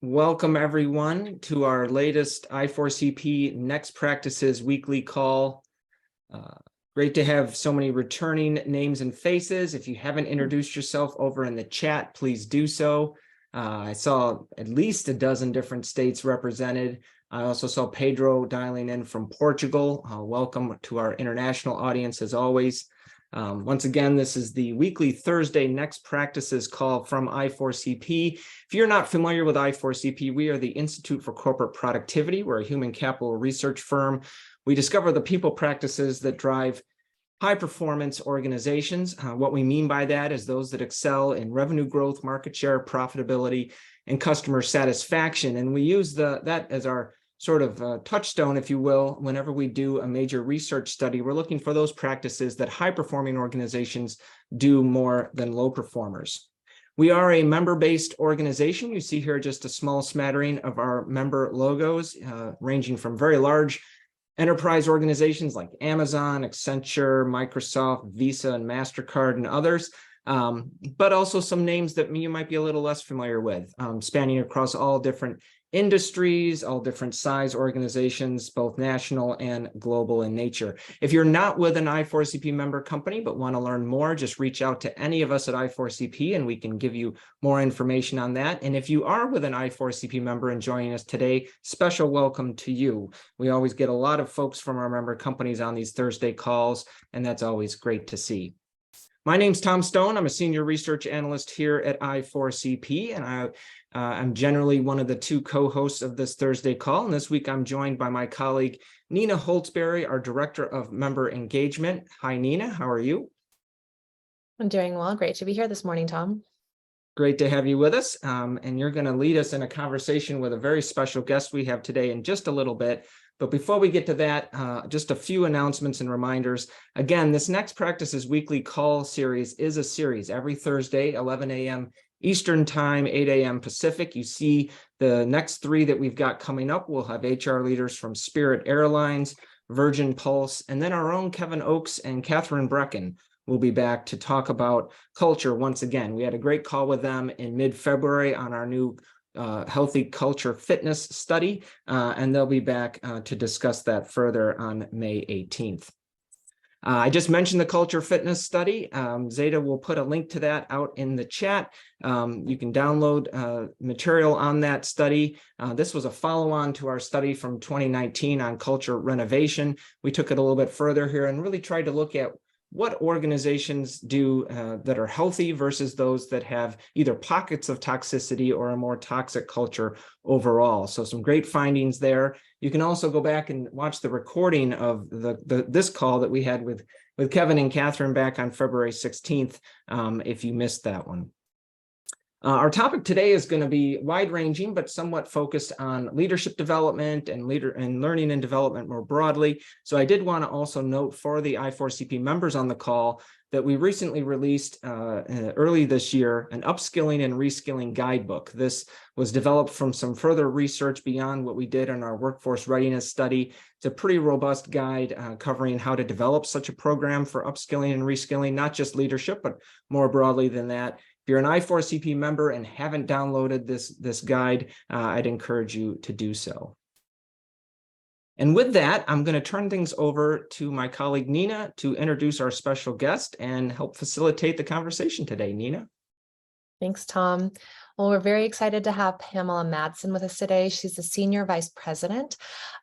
Welcome everyone to our latest I4CP Next Practices weekly call. Great to have so many returning names and faces. If you haven't introduced yourself over in the chat, please do so. I saw at least a dozen different states represented. I also saw Pedro dialing in from Portugal. Welcome to our international audience as always. Once again, this is the weekly Thursday Next Practices call from I4CP. If you're not familiar with I4CP, we are the Institute for Corporate Productivity. We're a human capital research firm. We discover the people practices that drive high-performance organizations. What we mean by that is those that excel in revenue growth, market share, profitability, and customer satisfaction. And we use that as our sort of touchstone, if you will, whenever we do a major research study. We're looking for those practices that high-performing organizations do more than low performers. We are a member-based organization. You see here just a small smattering of our member logos, ranging from very large enterprise organizations like Amazon, Accenture, Microsoft, Visa, and MasterCard, and others, but also some names that you might be a little less familiar with, spanning across all different industries, all different size organizations, both national and global in nature. If you're not with an I4CP member company but want to learn more, just reach out to any of us at I4CP and we can give you more information on that. And if you are with an I4CP member and joining us today, special welcome to you. We always get a lot of folks from our member companies on these Thursday calls, and that's always great to see. My name's Tom Stone. I'm a senior research analyst here at I4CP, and I'm generally one of the two co-hosts of this Thursday call. And this week, I'm joined by my colleague, Nina Holtzberry, our Director of Member Engagement. Hi, Nina. How are you? I'm doing well. Great to be here this morning, Tom. Great to have you with us. And you're going to lead us in a conversation with a very special guest we have today in just a little bit. But before we get to that, just a few announcements and reminders. Again, this Next Practices weekly call series is a series every Thursday, 11 a.m. Eastern Time, 8 a.m. Pacific. You see the next three that we've got coming up. We'll have HR leaders from Spirit Airlines, Virgin Pulse, and then our own Kevin Oakes and Catherine Brecken will be back to talk about culture once again. We had a great call with them in mid-February on our new Healthy Culture Fitness study, and they'll be back to discuss that further on May 18th. I just mentioned the Culture Fitness study. Zeta will put a link to that out in the chat. You can download material on that study. This was a follow-on to our study from 2019 on culture renovation. We took it a little bit further here and really tried to look at what organizations do that are healthy versus those that have either pockets of toxicity or a more toxic culture overall. So some great findings there. You can also go back and watch the recording of this call that we had with Kevin and Catherine back on February 16th if you missed that one. Our topic today is going to be wide-ranging, but somewhat focused on leadership development and learning and development more broadly. So I did want to also note for the I4CP members on the call that we recently released early this year an upskilling and reskilling guidebook. This was developed from some further research beyond what we did in our workforce readiness study. It's a pretty robust guide covering how to develop such a program for upskilling and reskilling, not just leadership, but more broadly than that. If you're an I4CP member and haven't downloaded this guide, I'd encourage you to do so. And with that, I'm going to turn things over to my colleague, Nina, to introduce our special guest and help facilitate the conversation today. Nina? Thanks, Tom. Well, we're very excited to have Pamela Mattsson with us today. She's the Senior Vice President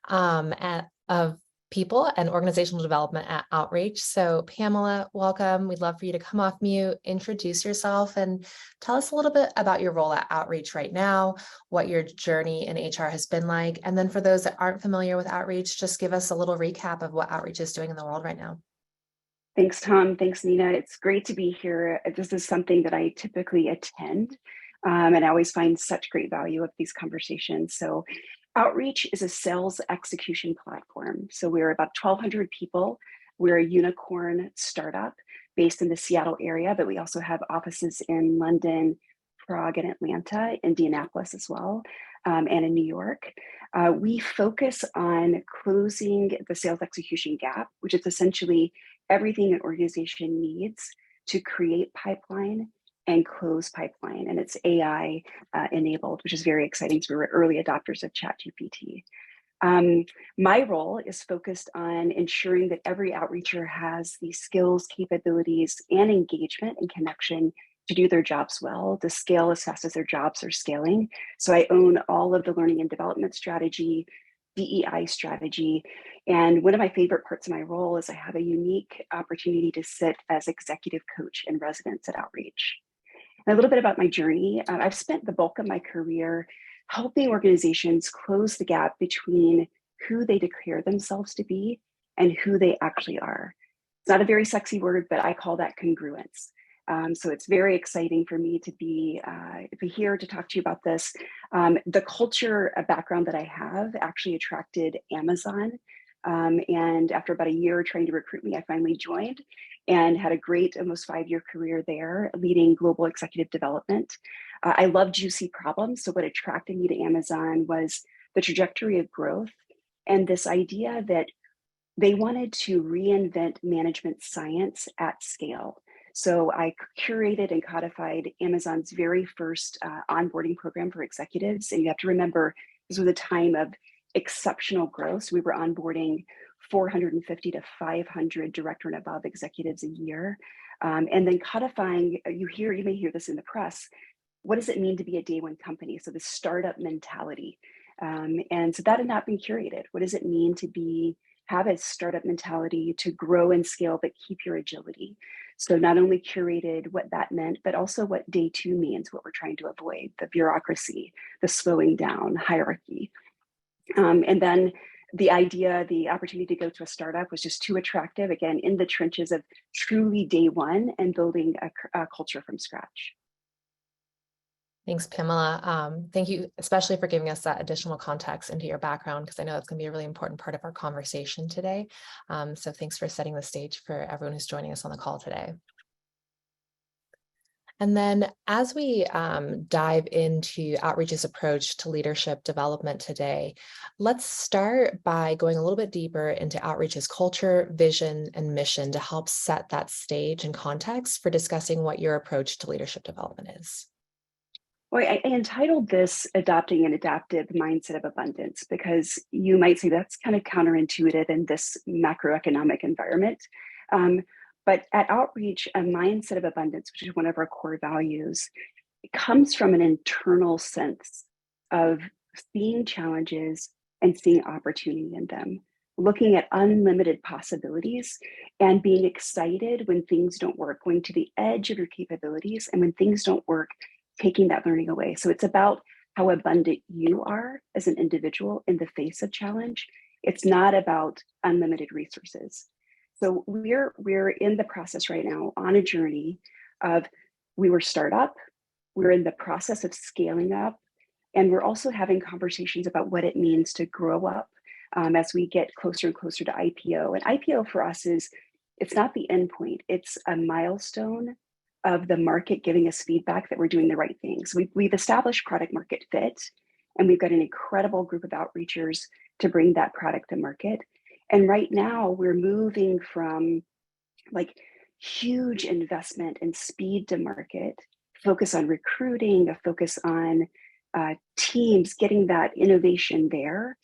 of People and Organizational Development at Outreach. So Pamela, welcome. We'd love for you to come off mute, introduce yourself, and tell us a little bit about your role at Outreach right now, what your journey in HR has been like. And then for those that aren't familiar with Outreach, just give us a little recap of what Outreach is doing in the world right now. Thanks, Tom. Thanks, Nina. It's great to be here. This is something that I typically attend, and I always find such great value of these conversations. So Outreach is a sales execution platform. So we're about 1,200 people. We're a unicorn startup based in the Seattle area, but we also have offices in London, Prague, and Atlanta, Indianapolis as well, and in New York. We focus on closing the sales execution gap, which is essentially everything an organization needs to create pipeline and close pipeline, and it's AI enabled, which is very exciting. So we were early adopters of ChatGPT. My role is focused on ensuring that every outreacher has the skills, capabilities, and engagement and connection to do their jobs well, to scale as fast as their jobs are scaling. So I own all of the learning and development strategy, DEI strategy. And one of my favorite parts of my role is I have a unique opportunity to sit as executive coach in residence at Outreach. And a little bit about my journey. I've spent the bulk of my career helping organizations close the gap between who they declare themselves to be and who they actually are. It's not a very sexy word, but I call that congruence. So it's very exciting for me to be here to talk to you about this. The culture background that I have actually attracted Amazon. And after about a year trying to recruit me, I finally joined and had a great almost 5-year career there, leading global executive development. I love juicy problems. So what attracted me to Amazon was the trajectory of growth and this idea that they wanted to reinvent management science at scale. So I curated and codified Amazon's very first onboarding program for executives. And you have to remember, this was a time of exceptional growth. So we were onboarding 450 to 500 director and above executives a year. And then codifying, you may hear this in the press, what does it mean to be a day one company? So the startup mentality. And so that had not been curated. What does it mean to have a startup mentality, to grow and scale, but keep your agility? So not only curated what that meant, but also what day two means, what we're trying to avoid, the bureaucracy, the slowing down, hierarchy. And then the opportunity to go to a startup was just too attractive, again, in the trenches of truly day one and building a culture from scratch. Thanks, Pamela. Thank you, especially for giving us that additional context into your background, because I know that's going to be a really important part of our conversation today. So thanks for setting the stage for everyone who's joining us on the call today. And then as we dive into Outreach's approach to leadership development today, let's start by going a little bit deeper into Outreach's culture, vision, and mission to help set that stage and context for discussing what your approach to leadership development is. Well, I entitled this Adopting an Adaptive Mindset of Abundance, because you might say that's kind of counterintuitive in this macroeconomic environment. But at Outreach, a mindset of abundance, which is one of our core values, it comes from an internal sense of seeing challenges and seeing opportunity in them, looking at unlimited possibilities and being excited when things don't work, going to the edge of your capabilities, and when things don't work, taking that learning away. So it's about how abundant you are as an individual in the face of challenge. It's not about unlimited resources. So we're in the process right now on a journey of, we were startup, we're in the process of scaling up, and we're also having conversations about what it means to grow up as we get closer and closer to IPO. And IPO for us it's not the end point, it's a milestone of the market giving us feedback that we're doing the right things. We've established product market fit, and we've got an incredible group of outreachers to bring that product to market. And right now we're moving from like huge investment and speed to market, focus on recruiting, a focus on teams, getting that innovation there,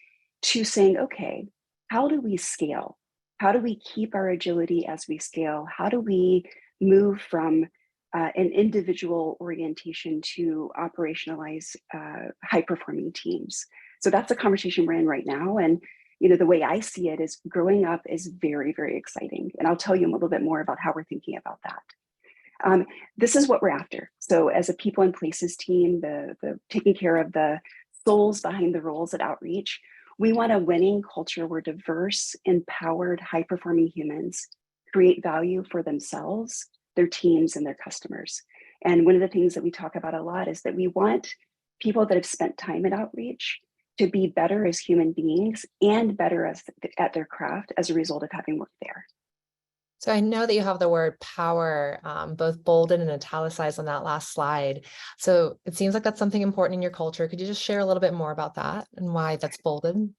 to saying, okay, how do we scale? How do we keep our agility as we scale? How do we move from an individual orientation to operationalize high-performing teams? So that's a conversation we're in right now. And the way I see it is, growing up is very, very exciting. And I'll tell you a little bit more about how we're thinking about that. This is what we're after. So as a people and places team, the taking care of the souls behind the roles at Outreach, we want a winning culture where diverse, empowered, high-performing humans create value for themselves, their teams, and their customers. And one of the things that we talk about a lot is that we want people that have spent time at Outreach to be better as human beings and better at their craft as a result of having worked there. So I know that you have the word power, both bolded and italicized on that last slide. So it seems like that's something important in your culture. Could you just share a little bit more about that and why that's bolded?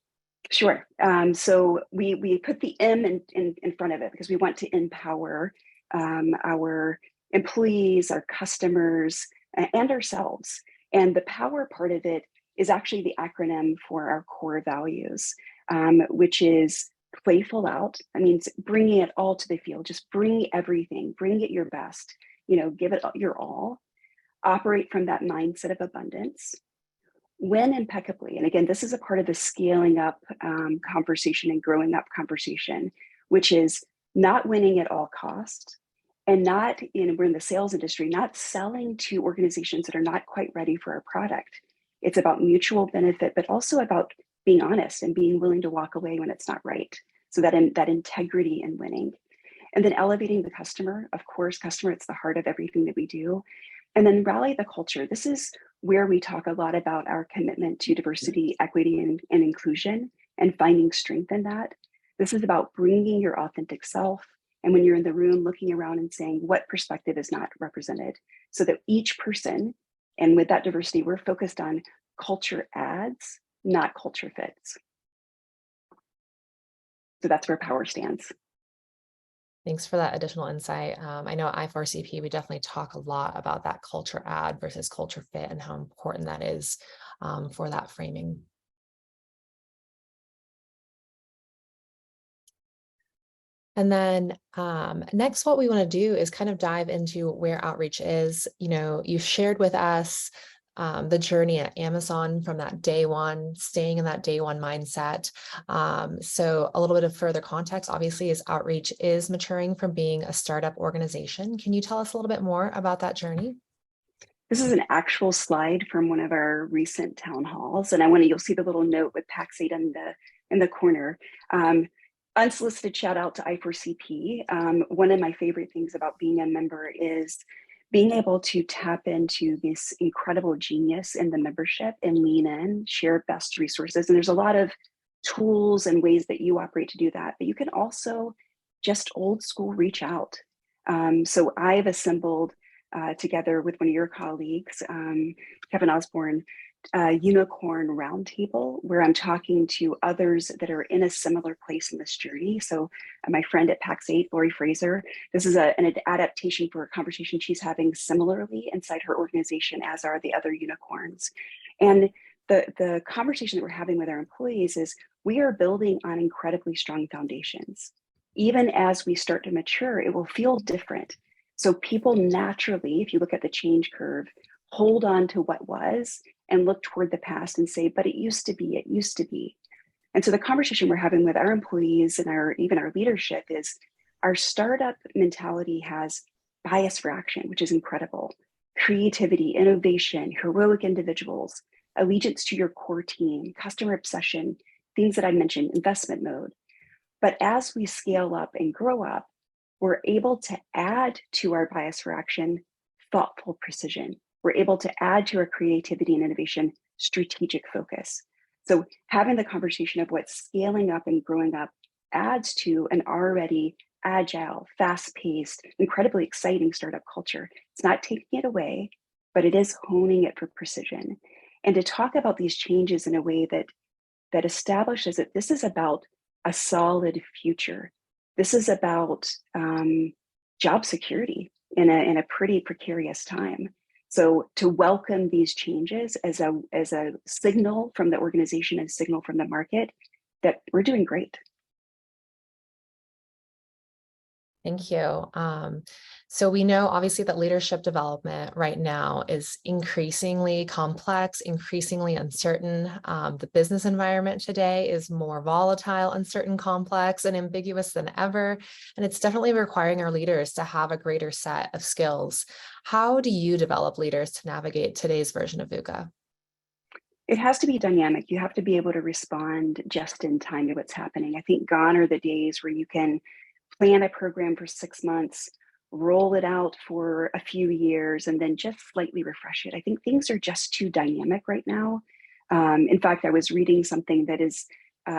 Sure. So we put the M in front of it because we want to empower our employees, our customers, and ourselves. And the power part of it is actually the acronym for our core values, which is playful out. That means bringing it all to the field, just bring everything, bring it your best, give it your all, operate from that mindset of abundance, win impeccably. And again, this is a part of the scaling up conversation and growing up conversation, which is not winning at all costs, and we're in the sales industry, not selling to organizations that are not quite ready for our product. It's about mutual benefit, but also about being honest and being willing to walk away when it's not right. So that integrity in winning. And then elevating the customer, of course, customer, it's the heart of everything that we do. And then rally the culture. This is where we talk a lot about our commitment to diversity, equity, and inclusion, and finding strength in that. This is about bringing your authentic self. And when you're in the room, looking around and saying what perspective is not represented, so that each person, and with that diversity, we're focused on culture adds, not culture fits. So that's where power stands. Thanks for that additional insight. I know at I4CP, we definitely talk a lot about that culture add versus culture fit and how important that is for that framing. And then next, what we want to do is kind of dive into where outreach is. You shared with us the journey at Amazon from that day one, staying in that day one mindset. So a little bit of further context, obviously, is outreach is maturing from being a startup organization. Can you tell us a little bit more about that journey? This is an actual slide from one of our recent town halls, and you'll see the little note with Pax8 in the corner. Unsolicited shout out to I4CP. One of my favorite things about being a member is being able to tap into this incredible genius in the membership and lean in, share best resources. And there's a lot of tools and ways that you operate to do that, but you can also just old school reach out. So I've assembled together with one of your colleagues, Kevin Osborne, unicorn roundtable where I'm talking to others that are in a similar place in this journey. So my friend at Pax8, Lori Fraser, this is an adaptation for a conversation she's having similarly inside her organization, as are the other unicorns. And the conversation that we're having with our employees is we are building on incredibly strong foundations. Even as we start to mature, it will feel different. So people naturally, if you look at the change curve, hold on to what was and look toward the past and say, but it used to be, it used to be. And so the conversation we're having with our employees and even our leadership is our startup mentality has bias for action, which is incredible. Creativity, innovation, heroic individuals, allegiance to your core team, customer obsession, things that I mentioned, investment mode. But as we scale up and grow up, we're able to add to our bias for action thoughtful precision. We're able to add to our creativity and innovation strategic focus. So having the conversation of what scaling up and growing up adds to an already agile, fast-paced, incredibly exciting startup culture. It's not taking it away, but it is honing it for precision. And to talk about these changes in a way that establishes that this is about a solid future. This is about job security in a pretty precarious time. So to welcome these changes as a signal from the organization and signal from the market that we're doing great. Thank you. So we know obviously that leadership development right now is increasingly complex, increasingly uncertain. The business environment today is more volatile, uncertain, complex, and ambiguous than ever. And it's definitely requiring our leaders to have a greater set of skills. How do you develop leaders to navigate today's version of VUCA? It has to be dynamic. You have to be able to respond just in time to what's happening. I think gone are the days where you can plan a program for 6 months, roll it out for a few years, and then just slightly refresh it. I think things are just too dynamic right now. In fact, I was reading something that is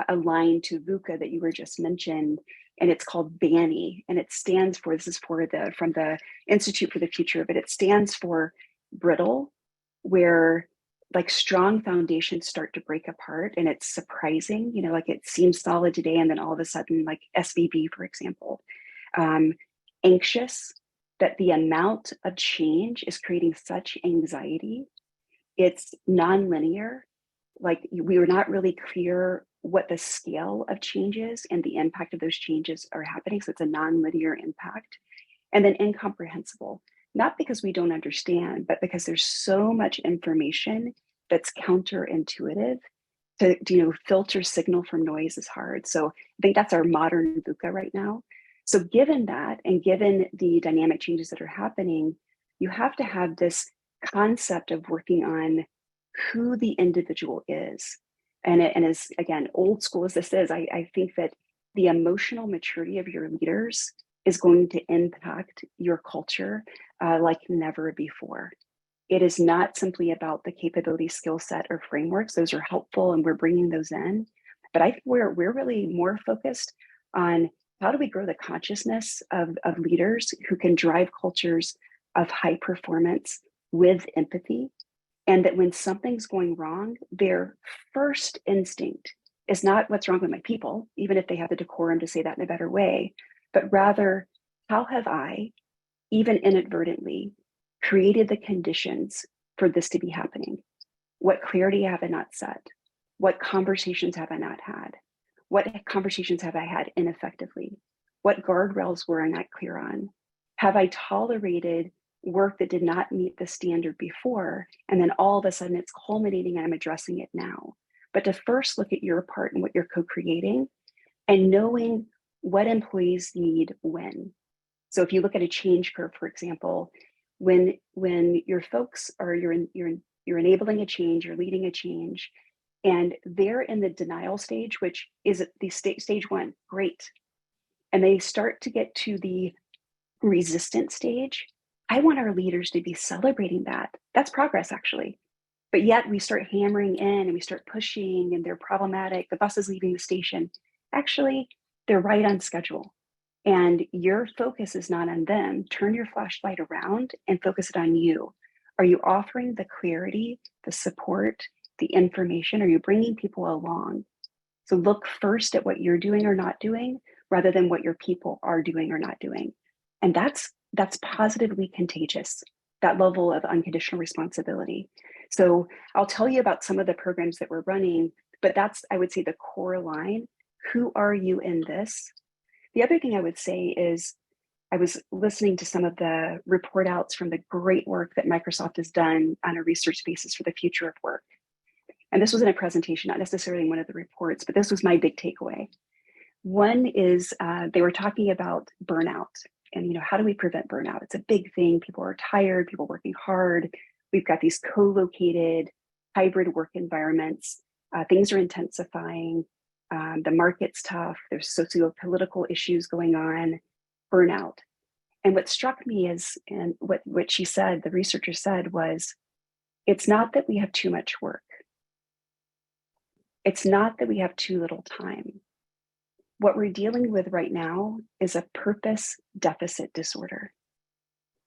aligned to VUCA that you were just mentioned, and it's called BANI, and it stands for, this is from the Institute for the Future of It, it stands for brittle, where like strong foundations start to break apart, and it's surprising, like it seems solid today, and then all of a sudden, like SVB, for example, anxious, that the amount of change is creating such anxiety. It's nonlinear. Like we were not really clear what the scale of changes and the impact of those changes are happening. So it's a nonlinear impact. And then incomprehensible, not because we don't understand, but because there's so much information that's counterintuitive. To filter signal from noise is hard. So I think that's our modern VUCA right now. So given that, and given the dynamic changes that are happening, you have to have this concept of working on who the individual is. And as, again, old school as this is, I think that the emotional maturity of your leaders is going to impact your culture like never before. It is not simply about the capability, skill set, or frameworks. Those are helpful and we're bringing those in. But I think we're really more focused on how do we grow the consciousness of leaders who can drive cultures of high performance with empathy. And that when something's going wrong, their first instinct is not what's wrong with my people, even if they have the decorum to say that in a better way, but rather, how have I, even inadvertently, created the conditions for this to be happening? What clarity have I not set? What conversations have I not had? What conversations have I had ineffectively? What guardrails were I not clear on? Have I tolerated work that did not meet the standard before? And then all of a sudden it's culminating and I'm addressing it now. But to first look at your part and what you're co-creating and knowing what employees need when. So if you look at a change curve, for example, when your folks are, you're enabling a change, you're leading a change, and they're in the denial stage, which is the stage one, great. And they start to get to the resistant stage. I want our leaders to be celebrating that. That's progress, actually. But yet we start hammering in and we start pushing and they're problematic. The bus is leaving the station. Actually, they're right on schedule. And your focus is not on them. Turn your flashlight around and focus it on you. Are you offering the clarity, the support, the information? Are you bringing people along? So look first at what you're doing or not doing, rather than what your people are doing or not doing. And that's positively contagious, that level of unconditional responsibility. So I'll tell you about some of the programs that we're running, but that's, I would say, the core line. Who are you in this? The other thing I would say is I was listening to some of the report outs from the great work that Microsoft has done on a research basis for the future of work. And this was in a presentation, not necessarily in one of the reports, but this was my big takeaway. One is they were talking about burnout and, how do we prevent burnout? It's a big thing. People are tired, people working hard. We've got these co-located hybrid work environments. Things are intensifying. The market's tough. There's socio-political issues going on, burnout. And what struck me is, and what she said, the researcher said was, it's not that we have too much work. It's not that we have too little time. What we're dealing with right now is a purpose deficit disorder.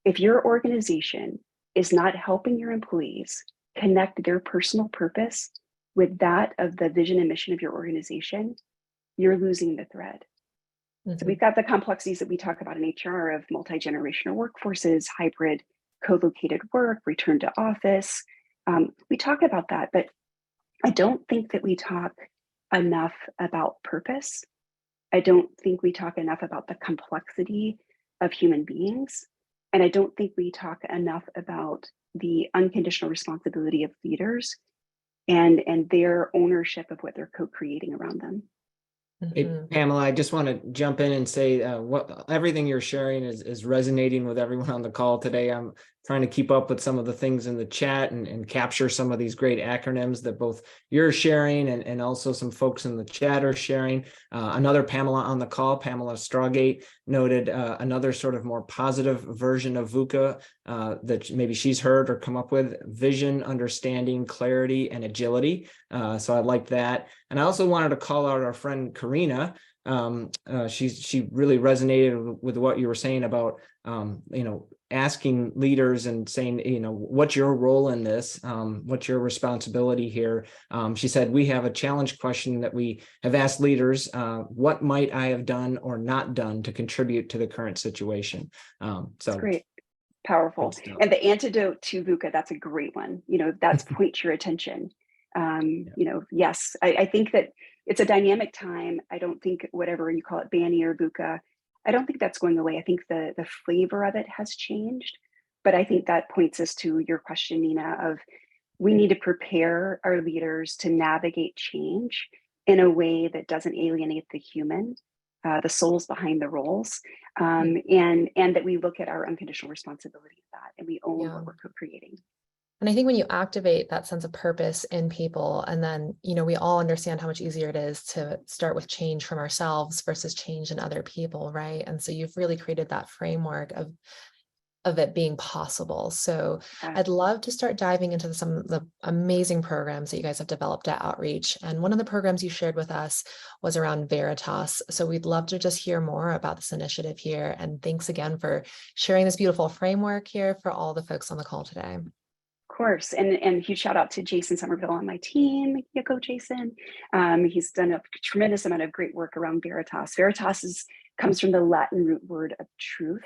If your organization is not helping your employees connect their personal purpose with that of the vision and mission of your organization, you're losing the thread. Mm-hmm. So we've got the complexities that we talk about in HR of multi-generational workforces, hybrid co-located work, return to office. We talk about that, but I don't think that we talk enough about purpose. I don't think we talk enough about the complexity of human beings. And I don't think we talk enough about the unconditional responsibility of leaders and their ownership of what they're co-creating around them. Hey, Pamela, I just want to jump in and say everything you're sharing is resonating with everyone on the call today. I'm trying to keep up with some of the things in the chat and capture some of these great acronyms that both you're sharing and also some folks in the chat are sharing. Another Pamela on the call, Pamela Strawgate, noted another sort of more positive version of VUCA that maybe she's heard or come up with: vision, understanding, clarity, and agility. So I like that. And I also wanted to call out our friend Karina. She really resonated with what you were saying about asking leaders and saying, what's your role in this? What's your responsibility here? She said, we have a challenge question that we have asked leaders, what might I have done or not done to contribute to the current situation? So great. Powerful. Good stuff. And the antidote to VUCA, that's a great one. That's point your attention. Yes, I think that it's a dynamic time. I don't think whatever you call it, Banny or VUCA, I don't think that's going away. I think the flavor of it has changed. But I think that points us to your question, Nina, of we need to prepare our leaders to navigate change in a way that doesn't alienate the human, the souls behind the roles, and that we look at our unconditional responsibility of that and we own what we're co-creating. And I think when you activate that sense of purpose in people, and then, we all understand how much easier it is to start with change from ourselves versus change in other people, right? And so you've really created that framework of it being possible. So I'd love to start diving into some of the amazing programs that you guys have developed at Outreach. And one of the programs you shared with us was around Veritas. So we'd love to just hear more about this initiative here. And thanks again for sharing this beautiful framework here for all the folks on the call today. Of course, and huge shout out to Jason Somerville on my team. You go, Jason. He's done a tremendous amount of great work around Veritas. Veritas comes from the Latin root word of truth.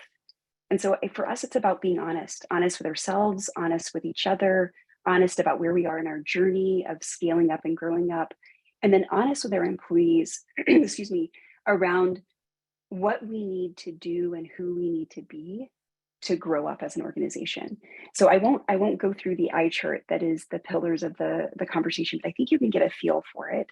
And so for us, it's about being honest with ourselves, honest with each other, honest about where we are in our journey of scaling up and growing up, and then honest with our employees, excuse me, around what we need to do and who we need to be to grow up as an organization. So I won't go through the eye chart that is the pillars of the conversation, but I think you can get a feel for it.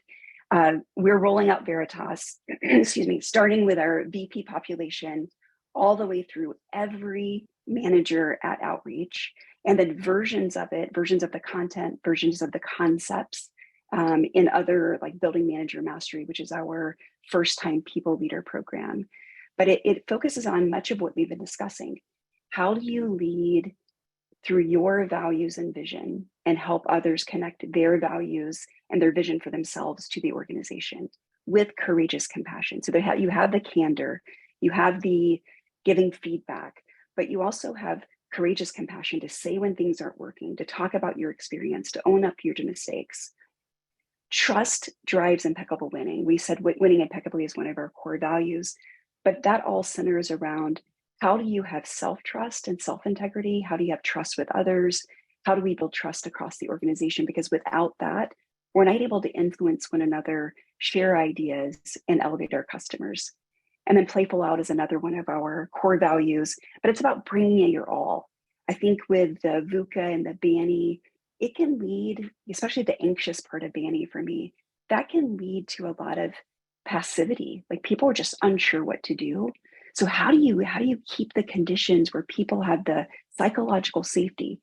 We're rolling out Veritas, excuse me, starting with our VP population, all the way through every manager at Outreach, and then versions of it, versions of the content, versions of the concepts in other, like Building Manager Mastery, which is our first time people leader program. But it focuses on much of what we've been discussing. How do you lead through your values and vision and help others connect their values and their vision for themselves to the organization with courageous compassion? So you have the candor, you have the giving feedback, but you also have courageous compassion to say when things aren't working, to talk about your experience, to own up your mistakes. Trust drives impeccable winning. We said winning impeccably is one of our core values, but that all centers around how do you have self-trust and self-integrity? How do you have trust with others? How do we build trust across the organization? Because without that, we're not able to influence one another, share ideas, and elevate our customers. And then playful out is another one of our core values, but it's about bringing in your all. I think with the VUCA and the Banny, it can lead, especially the anxious part of Banny for me, that can lead to a lot of passivity. Like people are just unsure what to do. So how do you keep the conditions where people have the psychological safety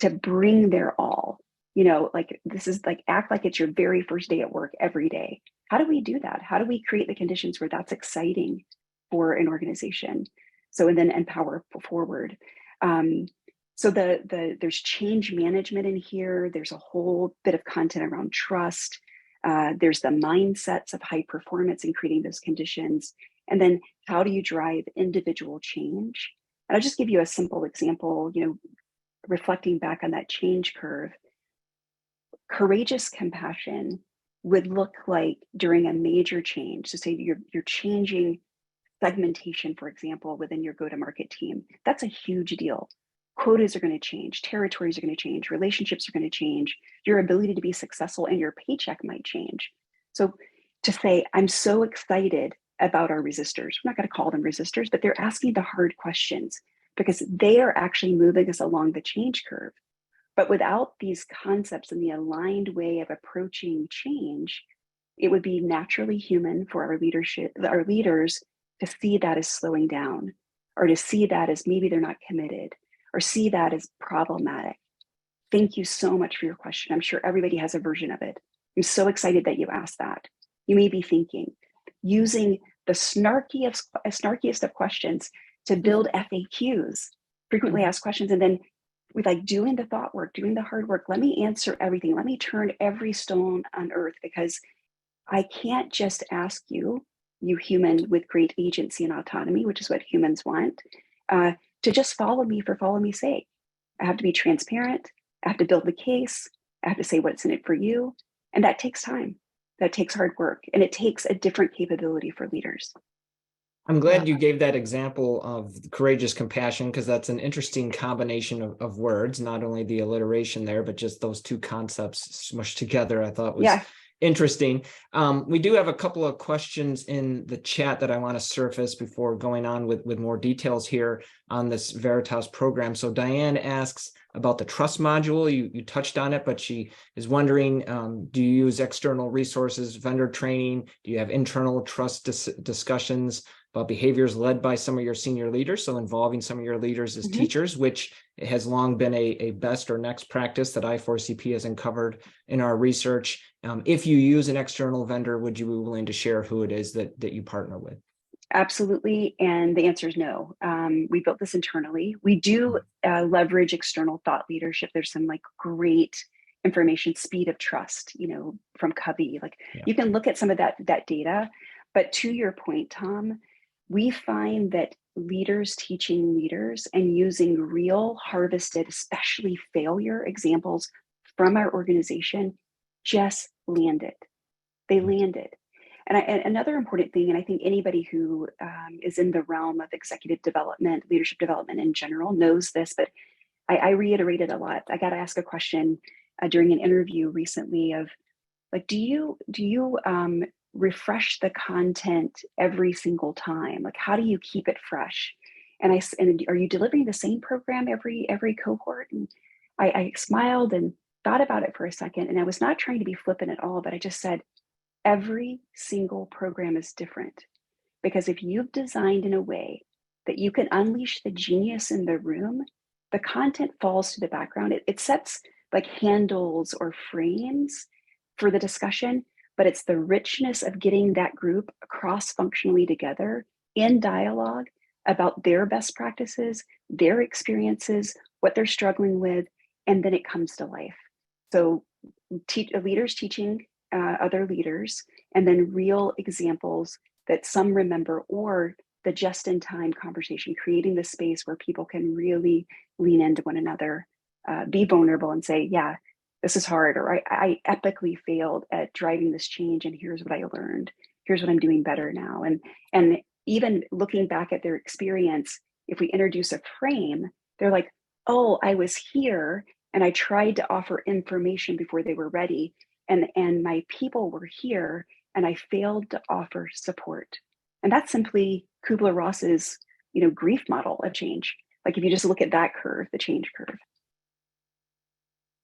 to bring their all? Like this is like act like it's your very first day at work every day. How do we do that? How do we create the conditions where that's exciting for an organization? So, and then empower forward. So there's change management in here. There's a whole bit of content around trust. There's the mindsets of high performance and creating those conditions. And then how do you drive individual change? And I'll just give you a simple example, reflecting back on that change curve. Courageous compassion would look like during a major change. So say you're changing segmentation, for example, within your go-to-market team. That's a huge deal. Quotas are going to change, territories are going to change, relationships are going to change, your ability to be successful and your paycheck might change. So to say, I'm so excited about our resistors, we're not going to call them resistors, but they're asking the hard questions because they are actually moving us along the change curve. But without these concepts and the aligned way of approaching change, it would be naturally human for our leaders to see that as slowing down, or to see that as maybe they're not committed, or see that as problematic. Thank you so much for your question. I'm sure everybody has a version of it. I'm so excited that you asked that. You may be thinking, using the snarkiest of questions to build FAQs, frequently asked questions, and then with like doing the thought work, doing the hard work, let me answer everything. Let me turn every stone on earth, because I can't just ask you human with great agency and autonomy, which is what humans want, to just follow me for follow me's sake. I have to be transparent. I have to build the case. I have to say what's in it for you. And that takes time. That takes hard work. And it takes a different capability for leaders. I'm Yeah. glad you gave that example of courageous compassion, because that's an interesting combination of words, not only the alliteration there, but just those two concepts smushed together, I thought was Yeah. interesting. We do have a couple of questions in the chat that I want to surface before going on with more details here on this Veritas program. So Diane asks about the trust module. You touched on it, but she is wondering, do you use external resources, vendor training? Do you have internal trust discussions about behaviors led by some of your senior leaders, so involving some of your leaders as teachers, which has long been a best or next practice that I4CP has uncovered in our research. If you use an external vendor, would you be willing to share who it is that you partner with? Absolutely. And the answer is no. We built this internally. We do leverage external thought leadership. There's some like great information, speed of trust, from Covey. Like you can look at some of that data. But to your point, Tom, we find that leaders teaching leaders and using real harvested, especially failure examples from our organization just landed. They landed. And another important thing, and I think anybody who is in the realm of executive development, leadership development in general knows this, but I reiterate it a lot. I got to ask a question during an interview recently of like, do you refresh the content every single time? Like, how do you keep it fresh? And are you delivering the same program every cohort? And I smiled and thought about it for a second, and I was not trying to be flippant at all, but I just said, every single program is different, because if you've designed in a way that you can unleash the genius in the room, the content falls to the background. It sets like handles or frames for the discussion, but it's the richness of getting that group cross-functionally together in dialogue about their best practices, their experiences, what they're struggling with, and then it comes to life. So leaders teaching other leaders, and then real examples that some remember, or the just-in-time conversation, creating the space where people can really lean into one another, be vulnerable and say, yeah, this is hard, or I epically failed at driving this change, and here's what I learned. Here's what I'm doing better now. And even looking back at their experience, if we introduce a frame, they're like, oh, I was here and I tried to offer information before they were ready. And my people were here and I failed to offer support. And that's simply Kubler-Ross's, grief model of change. Like if you just look at that curve, the change curve.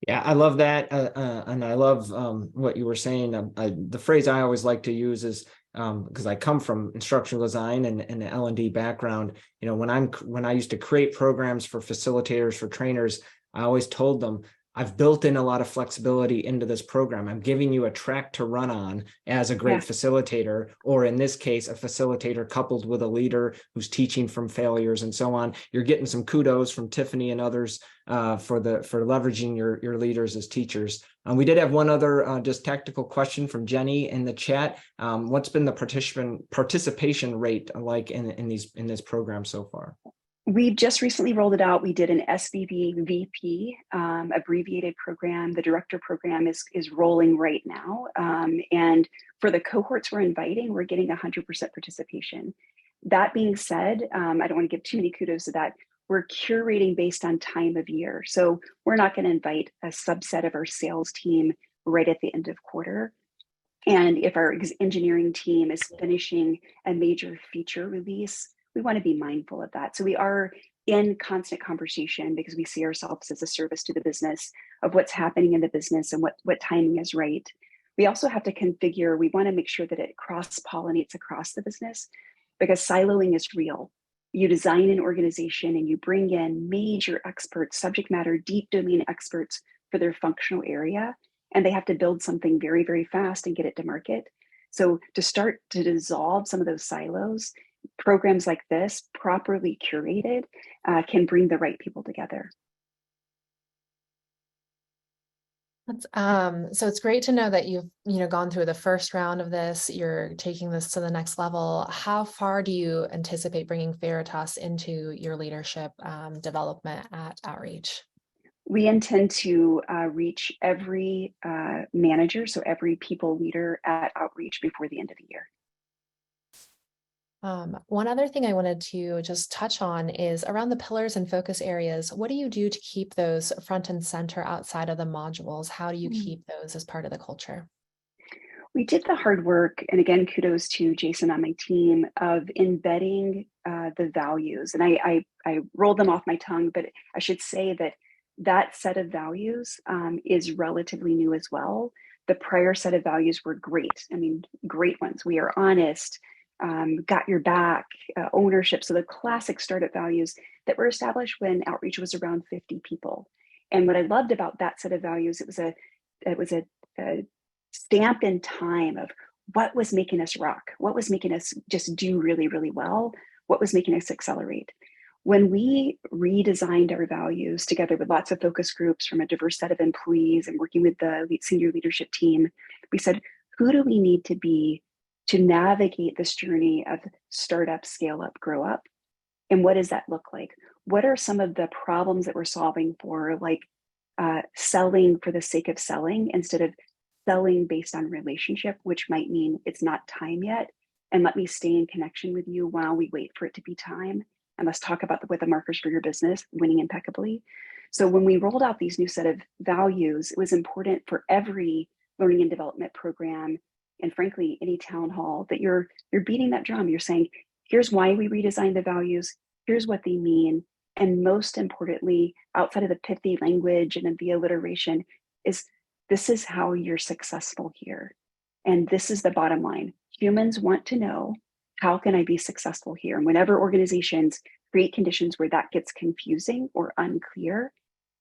Yeah, I love that. And I love what you were saying. The phrase I always like to use is, because I come from instructional design and an L&D background, when I used to create programs for facilitators, for trainers, I always told them, I've built in a lot of flexibility into this program. I'm giving you a track to run on as a great facilitator, or in this case, a facilitator coupled with a leader who's teaching from failures and so on. You're getting some kudos from Tiffany and others for leveraging your leaders as teachers. We did have one other just tactical question from Jenny in the chat. What's been the participation rate like in this program so far? We've just recently rolled it out. We did an SVP VP abbreviated program. The director program is rolling right now. And for the cohorts we're inviting, we're getting 100% participation. That being said, I don't want to give too many kudos to that. We're curating based on time of year. So we're not going to invite a subset of our sales team right at the end of quarter. And if our engineering team is finishing a major feature release, we want to be mindful of that. So we are in constant conversation, because we see ourselves as a service to the business of what's happening in the business and what timing is right. We also have to configure, we want to make sure that it cross-pollinates across the business, because siloing is real. You design an organization and you bring in major experts, subject matter, deep domain experts for their functional area, and they have to build something very, very fast and get it to market. So to start to dissolve some of those silos, programs like this, properly curated, can bring the right people together. So it's great to know that you've gone through the first round of this. You're taking this to the next level. How far do you anticipate bringing Veritas into your leadership development at Outreach? We intend to reach every manager, so every people leader at Outreach before the end of the year. One other thing I wanted to just touch on is around the pillars and focus areas. What do you do to keep those front and center outside of the modules? How do you keep those as part of the culture? We did the hard work, and again, kudos to Jason on my team, of embedding the values. And I rolled them off my tongue, but I should say that that set of values is relatively new as well. The prior set of values were great. I mean, great ones. We are honest, got your back, ownership. So the classic startup values that were established when Outreach was around 50 people. And what I loved about that set of values, it was a stamp in time of what was making us rock, what was making us just do really, really well, what was making us accelerate. When we redesigned our values together with lots of focus groups from a diverse set of employees and working with the senior leadership team, we said, who do we need to be to navigate this journey of startup, scale up, grow up? And what does that look like? What are some of the problems that we're solving for, like selling for the sake of selling instead of selling based on relationship, which might mean it's not time yet. And let me stay in connection with you while we wait for it to be time. And let's talk about what the markers for your business, winning impeccably. So when we rolled out these new set of values, it was important for every learning and development program, and frankly, any town hall, that you're beating that drum. You're saying, here's why we redesigned the values, here's what they mean. And most importantly, outside of the pithy language and the alliteration, is this is how you're successful here. And this is the bottom line. Humans want to know, how can I be successful here? And whenever organizations create conditions where that gets confusing or unclear,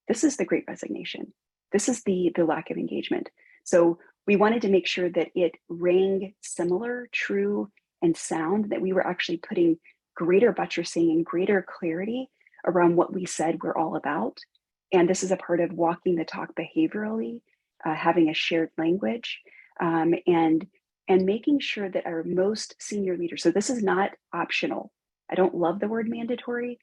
this is the great resignation. This is the lack of engagement. So we wanted to make sure that it rang similar, true, and sound, that we were actually putting greater buttressing and greater clarity around what we said we're all about. And this is a part of walking the talk behaviorally, having a shared language, and making sure that our most senior leaders, so this is not optional. I don't love the word mandatory,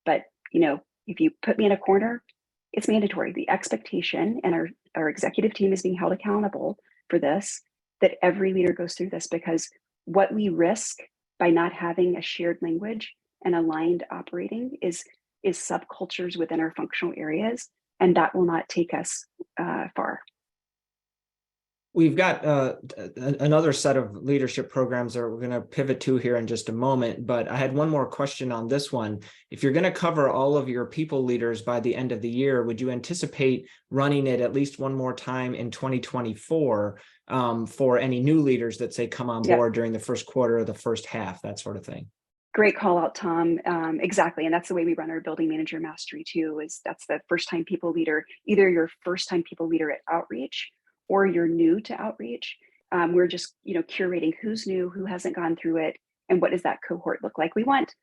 but if you put me in a corner, it's mandatory. The expectation, and our executive team is being held accountable for this, that every leader goes through this, because what we risk by not having a shared language and aligned operating is subcultures within our functional areas, and that will not take us far. We've got another set of leadership programs that we're going to pivot to here in just a moment, but I had one more question on this one. If you're going to cover all of your people leaders by the end of the year, would you anticipate running it at least one more time in 2024 for any new leaders that say come on board during the first quarter or the first half, that sort of thing? Great call out, Tom. Exactly. And that's the way we run our building manager mastery too, is that's the first time people leader, either your first time people leader at Outreach or you're new to Outreach. We're just, curating who's new, who hasn't gone through it, and what does that cohort look like. We want,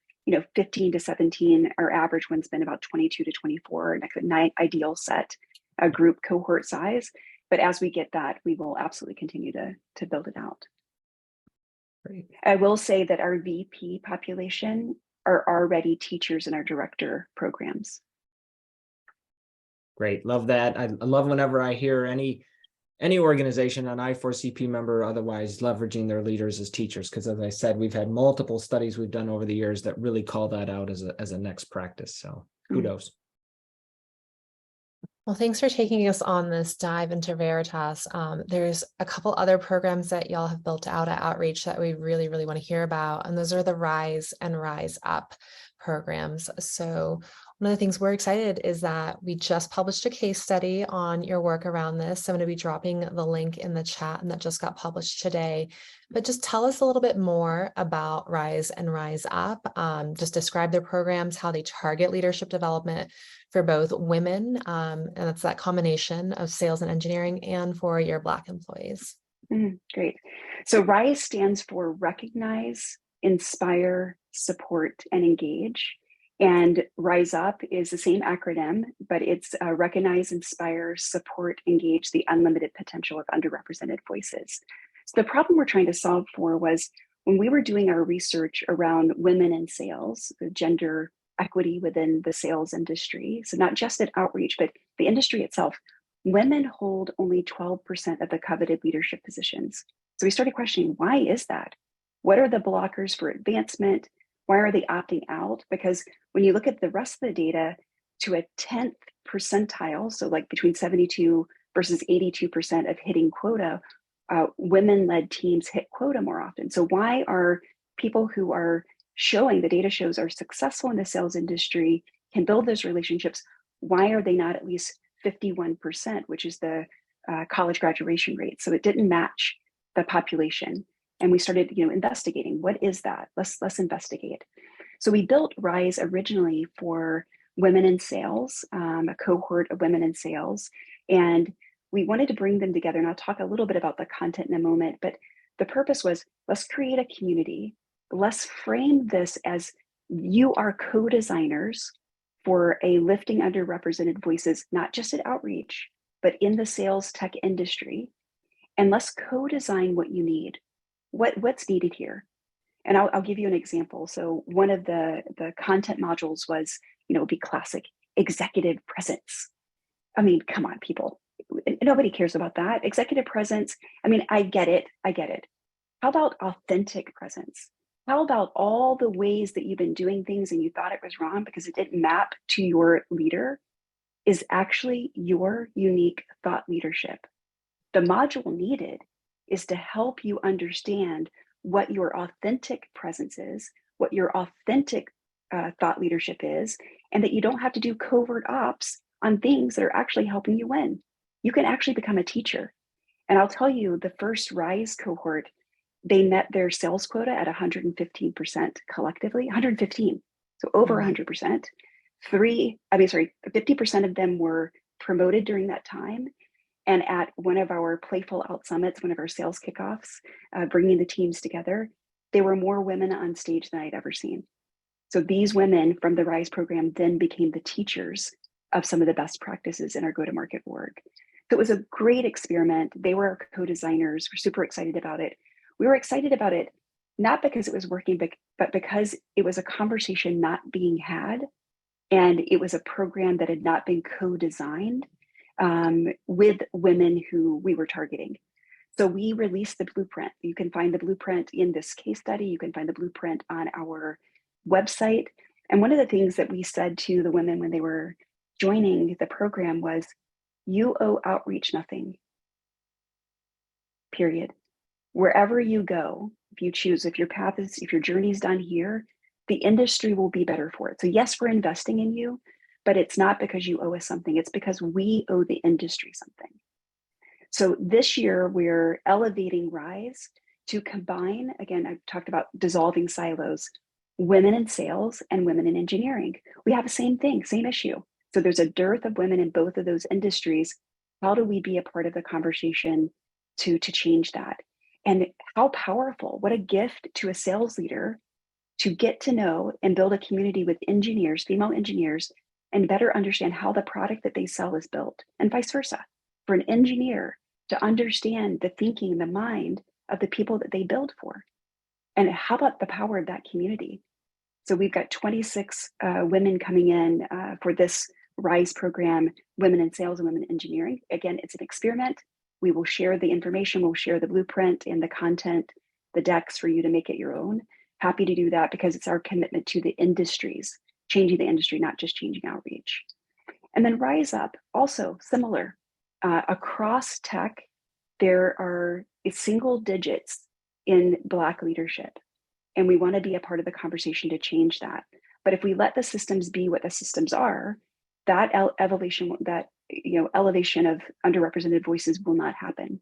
15 to 17, our average one's been about 22 to 24, and an ideal set, a group cohort size. But as we get that, we will absolutely continue to build it out. Great. I will say that our VP population are already teachers in our director programs. Great. Love that. I love whenever I hear any organization, an I4CP member, otherwise leveraging their leaders as teachers, because as I said, we've had multiple studies we've done over the years that really call that out as a next practice. So kudos. Well, thanks for taking us on this dive into Veritas. There's a couple other programs that y'all have built out at Outreach that we really, really want to hear about. And those are the Rise and Rise Up programs. So one of the things we're excited is that we just published a case study on your work around this. I'm going to be dropping the link in the chat, and that just got published today. But just tell us a little bit more about Rise and Rise Up. Just describe their programs, how they target leadership development for both women, and that's that combination of sales and engineering, and for your Black employees. Great. So RISE stands for Recognize, Inspire, Support, and Engage. And Rise Up is the same acronym, but it's Recognize, Inspire, Support, Engage the unlimited potential of underrepresented voices. So the problem we're trying to solve for was, when we were doing our research around women in sales, the gender equity within the sales industry, so not just at Outreach, but the industry itself, women hold only 12% of the coveted leadership positions. So we started questioning, why is that? What are the blockers for advancement? Why are they opting out? Because when you look at the rest of the data to a 10th percentile, so like between 72 versus 82% of hitting quota, women-led teams hit quota more often. So why are people who are showing, the data shows, are successful in the sales industry, can build those relationships, why are they not at least 51%, which is the college graduation rate? So it didn't match the population. And we started, investigating, what is that? Let's investigate. So we built Rise originally for women in sales, a cohort of women in sales. And we wanted to bring them together. And I'll talk a little bit about the content in a moment, but the purpose was, let's create a community. Let's frame this as you are co-designers for a lifting underrepresented voices, not just at Outreach, but in the sales tech industry. And let's co-design what you need, what's needed here. And I'll give you an example. So one of the content modules was, be classic executive presence. I mean, come on, people. Nobody cares about that. Executive presence. I mean, I get it. How about authentic presence? How about all the ways that you've been doing things and you thought it was wrong because it didn't map to your leader is actually your unique thought leadership? The module needed is to help you understand what your authentic presence is, what your authentic thought leadership is, and that you don't have to do covert ops on things that are actually helping you win. You can actually become a teacher. And I'll tell you, the first Rise cohort, they met their sales quota at 115% collectively, 115, so over 100%. 50% of them were promoted during that time. And at one of our Playful Out Summits, one of our sales kickoffs, bringing the teams together, there were more women on stage than I'd ever seen. So these women from the Rise program then became the teachers of some of the best practices in our go-to-market org. So it was a great experiment. They were our co-designers. We're super excited about it. We were excited about it, not because it was working, but because it was a conversation not being had. And it was a program that had not been co-designed with women who we were targeting. So we released the blueprint. You can find the blueprint in this case study. You can find the blueprint on our website. And one of the things that we said to the women when they were joining the program was, you owe Outreach nothing, period. Wherever you go, if you choose, if your journey's done here, the industry will be better for it. So yes, we're investing in you, but it's not because you owe us something. It's because we owe the industry something. So this year we're elevating Rise to combine, again, I've talked about dissolving silos, women in sales and women in engineering. We have the same thing, same issue. So there's a dearth of women in both of those industries. How do we be a part of the conversation to change that? And how powerful, what a gift to a sales leader to get to know and build a community with engineers, female engineers, and better understand how the product that they sell is built, and vice versa. For an engineer to understand the thinking, the mind of the people that they build for. And how about the power of that community? So we've got 26 women coming in for this Rise program, women in sales and women in engineering. Again, it's an experiment. We will share the information, we'll share the blueprint and the content, the decks for you to make it your own. Happy to do that because it's our commitment to the industries, changing the industry, not just changing Outreach. And then Rise Up, also similar. Across tech, there are single digits in Black leadership. And we want to be a part of the conversation to change that. But if we let the systems be what the systems are, that elevation of underrepresented voices will not happen.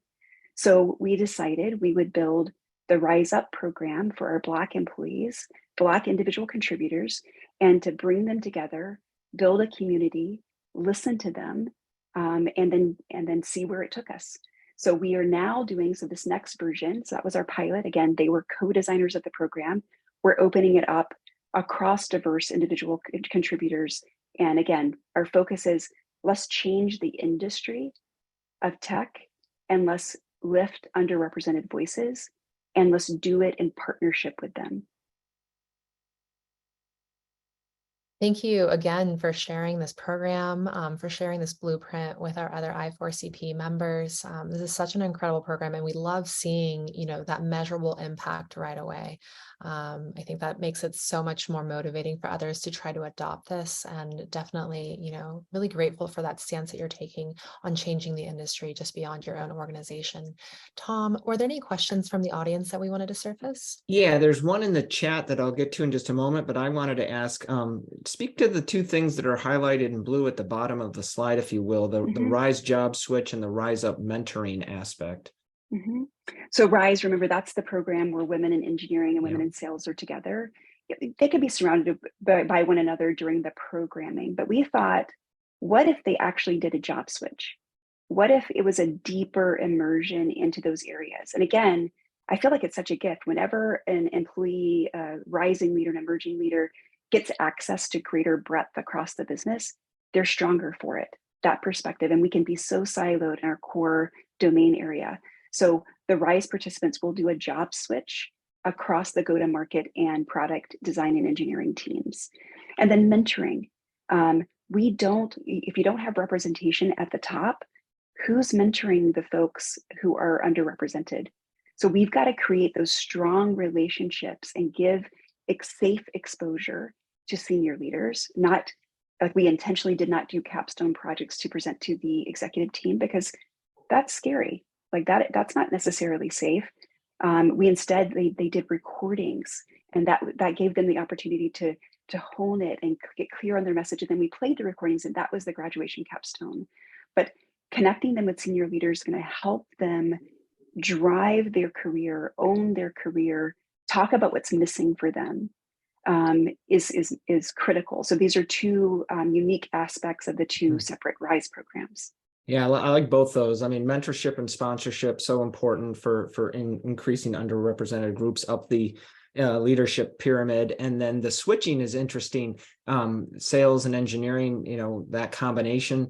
So we decided we would build the Rise Up program for our Black employees, Black individual contributors, and to bring them together, build a community, listen to them, and then see where it took us. So we are now doing, so this next version, so that was our pilot. Again, they were co-designers of the program. We're opening it up across diverse individual contributors. And again, our focus is let's change the industry of tech and let's lift underrepresented voices and let's do it in partnership with them. Thank you again for sharing this program, for sharing this blueprint with our other I4CP members. This is such an incredible program, and we love seeing, that measurable impact right away. I think that makes it so much more motivating for others to try to adopt this, and definitely, really grateful for that stance that you're taking on changing the industry just beyond your own organization. Tom, were there any questions from the audience that we wanted to surface? Yeah, there's one in the chat that I'll get to in just a moment, but I wanted to ask, speak to the two things that are highlighted in blue at the bottom of the slide, if you will, the Rise job switch and the Rise Up mentoring aspect. So Rise, remember, that's the program where women in engineering and women in sales are together. They can be surrounded by one another during the programming, but we thought, what if they actually did a job switch? What if it was a deeper immersion into those areas? And again, I feel like it's such a gift whenever an employee, rising leader, an emerging leader gets access to greater breadth across the business, they're stronger for it, that perspective. And we can be so siloed in our core domain area. So the Rise participants will do a job switch across the go-to-market and product design and engineering teams. And then mentoring. If you don't have representation at the top, who's mentoring the folks who are underrepresented? So we've got to create those strong relationships and give safe exposure to senior leaders. Not like we intentionally did not do capstone projects to present to the executive team, because that's scary. Like that's not necessarily safe. We instead, they did recordings, and that gave them the opportunity to hone it and get clear on their message. And then we played the recordings, and that was the graduation capstone. But connecting them with senior leaders is going to help them drive their career, own their career, talk about what's missing for them, is critical. So these are two unique aspects of the two separate Rise programs. Yeah, I like both those. I mean, mentorship and sponsorship, so important for increasing underrepresented groups up the leadership pyramid. And then the switching is interesting. Sales and engineering, that combination.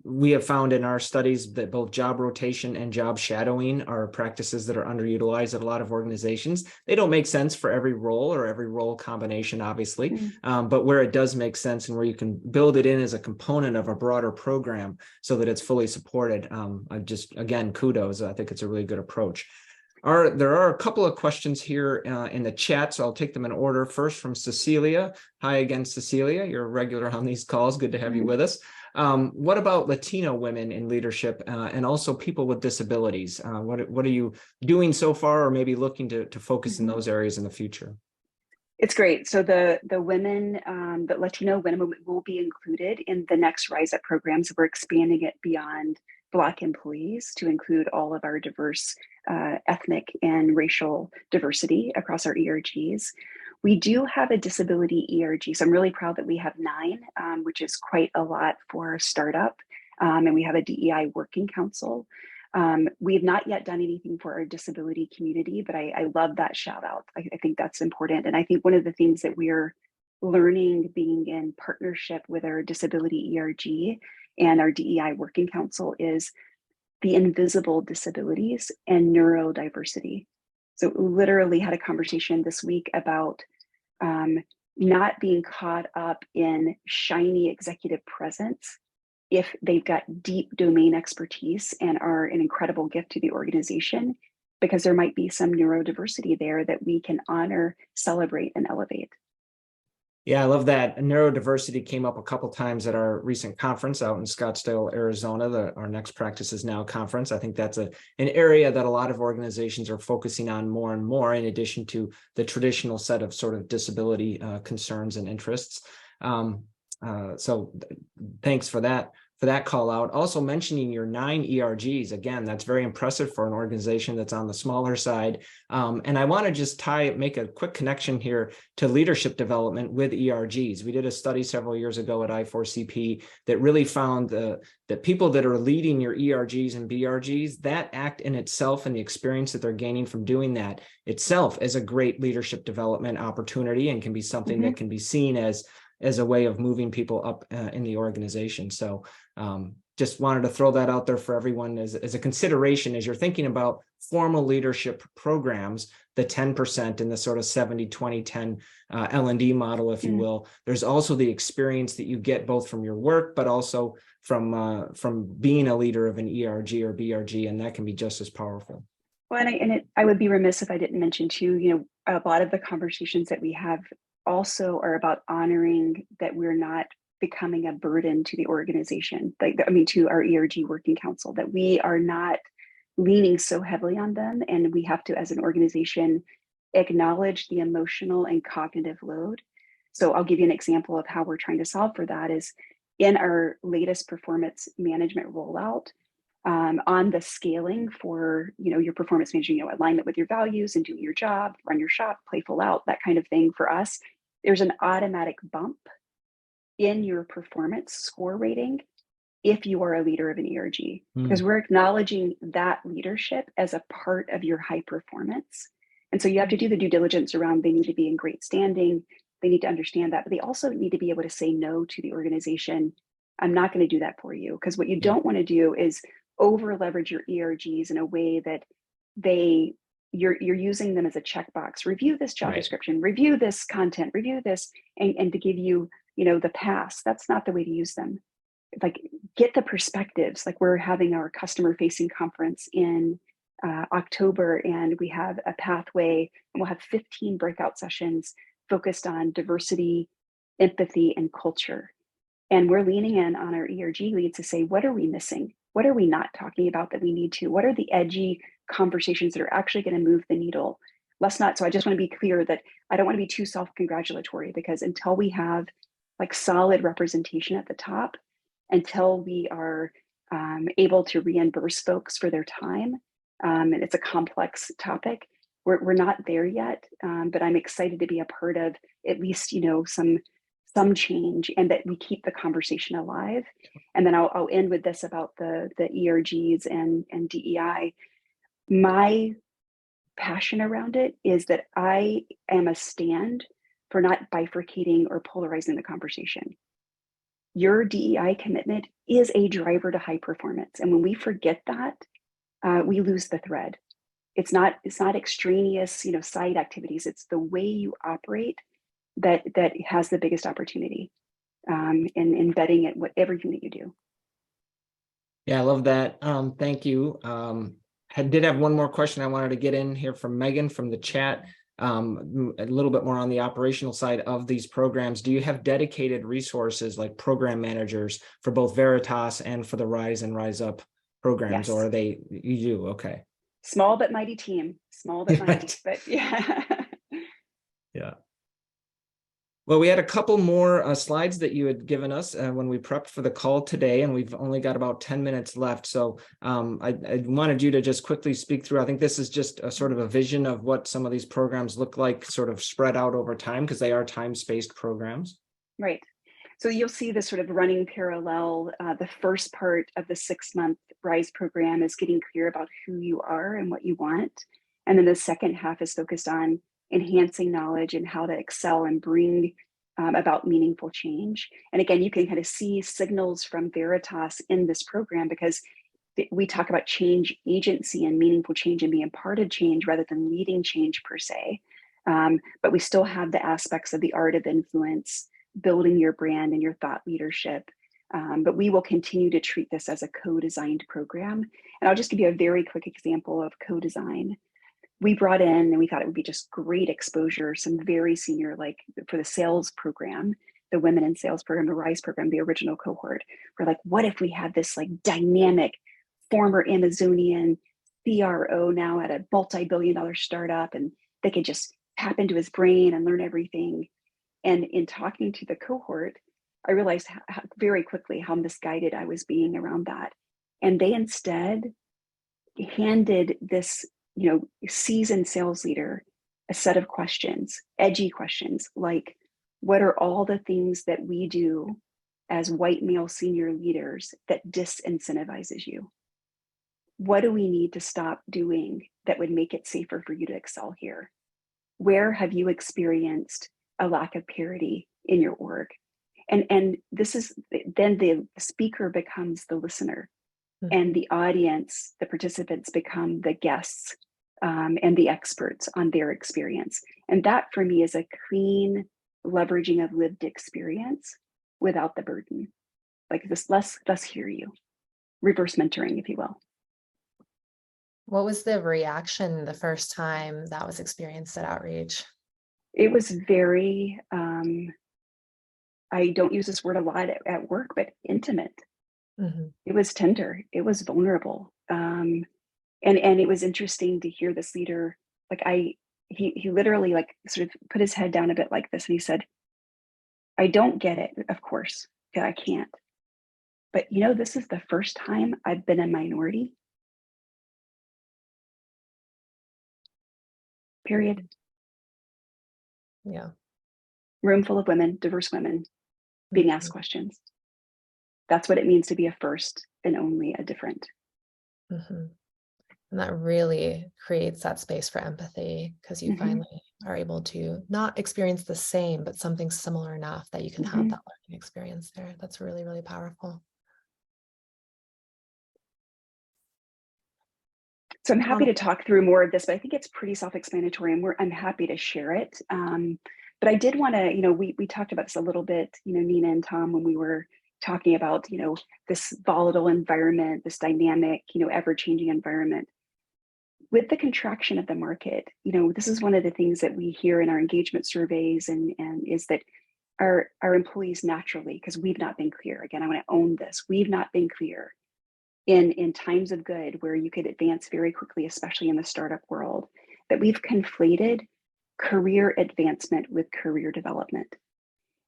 We have found in our studies that both job rotation and job shadowing are practices that are underutilized at a lot of organizations. They don't make sense for every role or every role combination, obviously, but where it does make sense and where you can build it in as a component of a broader program so that it's fully supported. Again, kudos. I think it's a really good approach. There are a couple of questions here in the chat, so I'll take them in order. First, from Cecilia. Hi again, Cecilia. You're a regular on these calls. Good to have you with us. What about Latino women in leadership and also people with disabilities? What are you doing so far, or maybe looking to focus in those areas in the future? It's great. So the women, the Latino women will be included in the next Rise Up programs. We're expanding it beyond Black employees to include all of our diverse ethnic and racial diversity across our ERGs. We do have a disability ERG, so I'm really proud that we have 9, which is quite a lot for a startup. And we have a DEI working council. We have not yet done anything for our disability community, but I love that shout out. I think that's important. And I think one of the things that we're learning being in partnership with our disability ERG and our DEI working council is the invisible disabilities and neurodiversity. So literally had a conversation this week about not being caught up in shiny executive presence if they've got deep domain expertise and are an incredible gift to the organization, because there might be some neurodiversity there that we can honor, celebrate, and elevate. Yeah, I love that. Neurodiversity came up a couple times at our recent conference out in Scottsdale, Arizona, our Next Practices Now conference. I think that's an area that a lot of organizations are focusing on more and more, in addition to the traditional set of sort of disability concerns and interests. So thanks for that call out. Also mentioning your 9 ERGs. Again, that's very impressive for an organization that's on the smaller side. And I want to just make a quick connection here to leadership development with ERGs. We did a study several years ago at I4CP that really found that people that are leading your ERGs and BRGs, that act in itself and the experience that they're gaining from doing that itself is a great leadership development opportunity, and can be something that can be seen as a way of moving people up in the organization. So just wanted to throw that out there for everyone as a consideration as you're thinking about formal leadership programs, the 10% and the sort of 70-20-10 L&D model, if you will. There's also the experience that you get both from your work, but also from being a leader of an ERG or BRG, and that can be just as powerful. Well, I would be remiss if I didn't mention too, a lot of the conversations that we have also are about honoring that we're not becoming a burden to the organization, to our ERG working council, that we are not leaning so heavily on them. And we have to, as an organization, acknowledge the emotional and cognitive load. So I'll give you an example of how we're trying to solve for that is in our latest performance management rollout, on the scaling for, your performance management, alignment with your values and do your job, run your shop, play full out, that kind of thing. For us, there's an automatic bump in your performance score rating if you are a leader of an ERG, because we're acknowledging that leadership as a part of your high performance. And so you have to do the due diligence around, they need to be in great standing, they need to understand that, but they also need to be able to say no to the organization. I'm not going to do that for you, because what you don't want to do is over leverage your ERGs in a way that you're using them as a checkbox. Review this job description, review this content, review this, and to give you, the pass. That's not the way to use them. Like, get the perspectives. Like, we're having our customer facing conference in October, and we have a pathway, and we'll have 15 breakout sessions focused on diversity, empathy, and culture. And we're leaning in on our ERG leads to say, what are we missing? What are we not talking about that we need to? What are the edgy conversations that are actually going to move the needle? Let's not. So I just want to be clear that I don't want to be too self-congratulatory, because until we have like solid representation at the top, until we are able to reimburse folks for their time, and it's a complex topic, we're not there yet. But I'm excited to be a part of at least, some change, and that we keep the conversation alive. And then I'll end with this about the ERGs and DEI. My passion around it is that I am a stand for not bifurcating or polarizing the conversation. Your DEI commitment is a driver to high performance. And when we forget that, we lose the thread. It's not extraneous, side activities. It's the way you operate that has the biggest opportunity, in embedding it with everything that you do. Yeah, I love that. Thank you. I did have one more question I wanted to get in here from Megan from the chat. A little bit more on the operational side of these programs. Do you have dedicated resources like program managers for both Veritas and for the Rise and Rise Up programs? Yes. Or are they, you do? Okay. Small but mighty team. Small but mighty, but yeah. Yeah. Well, we had a couple more slides that you had given us when we prepped for the call today, and we've only got about 10 minutes left. So I wanted you to just quickly speak through. I think this is just a sort of a vision of what some of these programs look like, sort of spread out over time, because they are time-spaced programs. Right. So you'll see this sort of running parallel. The first part of the 6-month RISE program is getting clear about who you are and what you want. And then the second half is focused on enhancing knowledge and how to excel and bring about meaningful change. And again, you can kind of see signals from Veritas in this program, because we talk about change agency and meaningful change and being part of change rather than leading change per se. But we still have the aspects of the art of influence, building your brand and your thought leadership. But we will continue to treat this as a co-designed program. And I'll just give you a very quick example of co-design. We brought in, and we thought it would be just great exposure, some very senior, like for the sales program, the Women in Sales program, the RISE program, the original cohort. We're like, what if we had this like dynamic former Amazonian CRO now at a multi-billion-dollar startup, and they could just tap into his brain and learn everything. And in talking to the cohort, I realized very quickly how misguided I was being around that. And they instead handed this, seasoned sales leader a set of questions, edgy questions, like, what are all the things that we do as white male senior leaders that disincentivizes you? What do we need to stop doing that would make it safer for you to excel here? Where have you experienced a lack of parity in your org? And this is then the speaker becomes the listener, and the audience, the participants, become the guests and the experts on their experience. And that for me is a clean leveraging of lived experience without the burden. Like this, let's hear you. Reverse mentoring, if you will. What was the reaction the first time that was experienced at Outreach? It was very, I don't use this word a lot at work, but intimate. It was tender. It was vulnerable. And it was interesting to hear this leader, like he literally like sort of put his head down a bit like this. And he said, I don't get it, of course, that I can't. But you know, this is the first time I've been a minority. Period. Yeah. Room full of women, diverse women, being asked questions. That's what it means to be a first and only a different. And that really creates that space for empathy, because you finally are able to not experience the same, but something similar enough that you can have that learning experience there. That's really, really powerful. So I'm happy to talk through more of this, but I think it's pretty self-explanatory, and I'm happy to share it. But I did want to, you know, we talked about this a little bit, you know, Nina and Tom, when we were talking about, you know, this volatile environment, this dynamic, you know, ever-changing environment. With the contraction of the market, you know, this is one of the things that we hear in our engagement surveys, and is that our employees naturally, because we've not been clear. Again, I want to own this. We've not been clear in times of good where you could advance very quickly, especially in the startup world, that we've conflated career advancement with career development.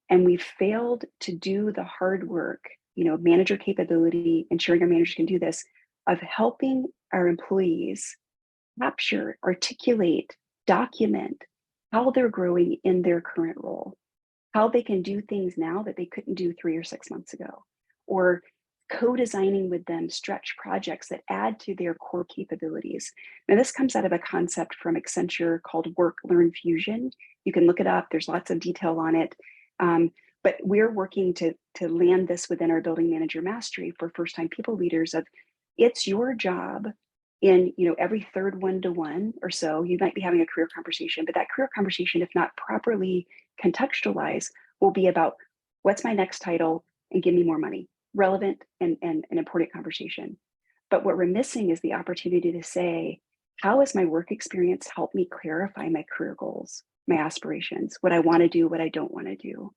And we've failed to do the hard work, you know, manager capability, ensuring our managers can do this, of helping our employees capture, articulate, document how they're growing in their current role, how they can do things now that they couldn't do 3 or 6 months ago, or co-designing with them stretch projects that add to their core capabilities. Now, this comes out of a concept from Accenture called Work Learn Fusion. You can look it up. There's lots of detail on it. But we're working to land this within our building manager mastery for first-time people leaders. Of it's your job in, you know, every third one-to-one or so, you might be having a career conversation, but that career conversation, if not properly contextualized, will be about what's my next title and give me more money. Relevant and an important conversation. But what we're missing is the opportunity to say, how has my work experience helped me clarify my career goals, my aspirations, what I want to do, what I don't want to do?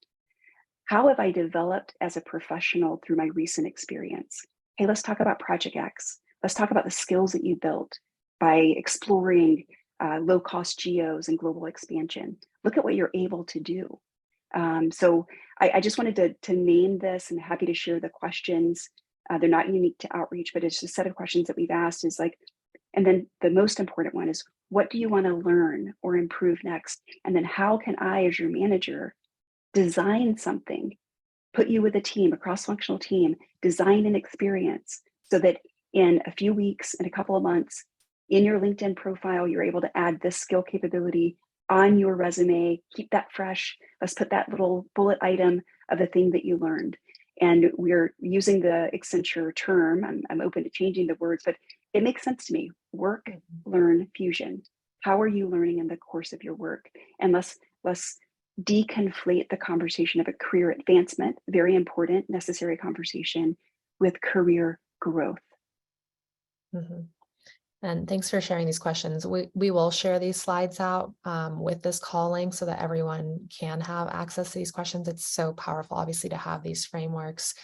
How have I developed as a professional through my recent experience? Hey, let's talk about Project X. Let's talk about the skills that you built by exploring low-cost geos and global expansion. Look at what you're able to do. So I just wanted to name this, and happy to share the questions. They're not unique to Outreach, but it's a set of questions that we've asked, is like, and then the most important one is, what do you want to learn or improve next? And then how can I, as your manager, design something, put you with a team, a cross-functional team, design an experience so that in a few weeks, in a couple of months, in your LinkedIn profile, you're able to add this skill capability on your resume, keep that fresh. Let's put that little bullet item of the thing that you learned. And we're using the Accenture term. I'm open to changing the words, but it makes sense to me. Work, learn, fusion. How are you learning in the course of your work? And let's deconflate the conversation of a career advancement, very important, necessary conversation, with career growth. And thanks for sharing these questions. We will share these slides out with this call link so that everyone can have access to these questions. It's so powerful, obviously, to have these frameworks.